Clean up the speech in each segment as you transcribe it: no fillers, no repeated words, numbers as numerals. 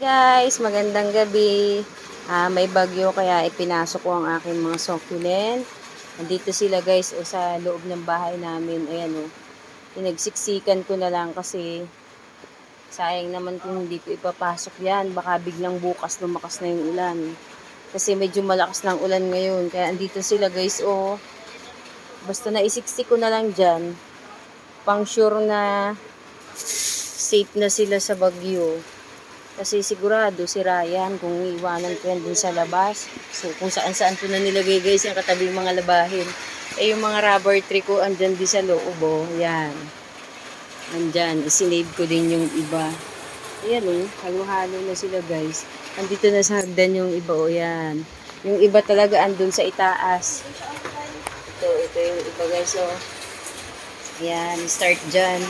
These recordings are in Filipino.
Guys, magandang gabi. May bagyo kaya ipinasok ko ang aking mga succulent. Nandito sila guys sa loob ng bahay namin. Ayan o. Pinagsiksikan ko na lang kasi sayang naman kung hindi ko ipapasok yan. Baka biglang bukas lumakas na yung ulan. Kasi medyo malakas na ang ulan ngayon. Kaya andito sila guys o. Basta naisiksik ko na lang dyan. Pang sure na safe na sila sa bagyo. Kasi sigurado si Ryan kung iwanan ko yan dun sa labas. So kung saan ko na nilagay guys yung katabi mga labahin. Yung mga rubber tree ko andyan din sa loob oh. Yan. Andyan. Isinave ko din yung iba. Ayan oh. Halo-halo na sila guys. Andito na sa hagdan yung iba oh. Yan. Yung iba talaga andun sa itaas. Ito yung iba guys oh. Yan. Start dyan.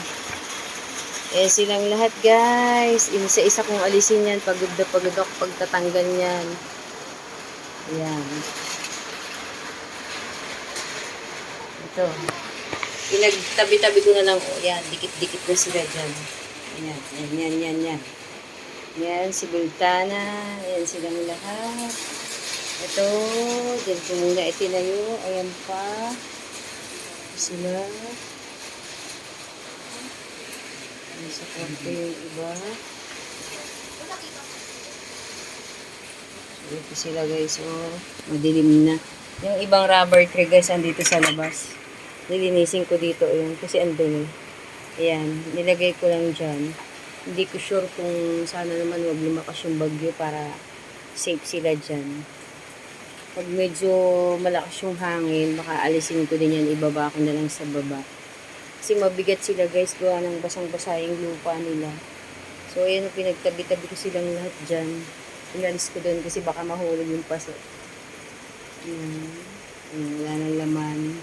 Silang lahat guys. Isa-isa kong alisin yan. Pagod na pagod ako pagtatanggal yan. Ayan. Ito. Pinagtabi-tabi ko na lang. Yan. Dikit-dikit na sila dyan. Ayan. Yan. Yan. Si Bultana. Ayan silang lahat. Ito. Diyan ko muna itinayo. Ayan pa. Sila. Sa kwarto yung iba. So, ito sila guys. Oh, madilim na. Yung ibang rubber tree guys, andito sa labas. Nilinisin ko dito yun. Kasi andun. Ayan. Nilagay ko lang dyan. Hindi ko sure kung sana naman wag lumakas yung bagyo para safe sila dyan. Pag medyo malakas yung hangin, baka alisin ko din yan. Ibaba ko na lang sa baba. Kasi mabigat sila guys, gawa ng basang-basa yung lupa nila. So ayan, pinagtabi-tabi ko silang lahat dyan. Inalis ko doon kasi baka mahulog yung paso. Wala nang laman.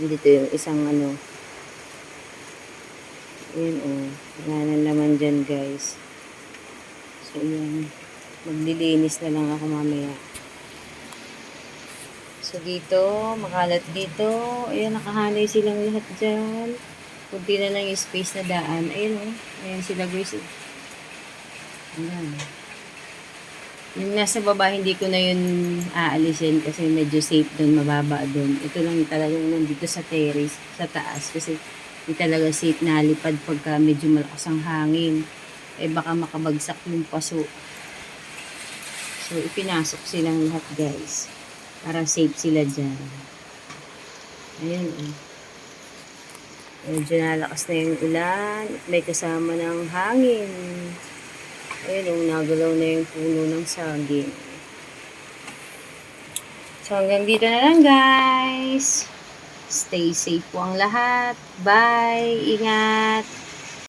Dito yung isang ano. Ayan o. Wala nang laman dyan guys. So ayan. Maglilinis na lang ako mamaya. So dito, makalat dito. Ayan, nakahanay silang lahat dyan. Kunti na lang yung space na daan. Ayan o. Ayan sila guys. Ayan. Yung nasa baba, hindi ko na yun aalisin kasi medyo safe doon, mababa doon. Ito lang talagang nandito sa terrace, sa taas. Kasi hindi talaga safe na lipad pagka medyo malakas ang hangin. Baka makabagsak yung paso. So, ipinasok silang lahat guys. Para safe sila dyan. Ayan o. Medyo nalakas na yung ulan. May kasama ng hangin. Ayan o. Nagalaw na yung puno ng saging. So hanggang dito na lang guys. Stay safe po ang lahat. Bye. Ingat.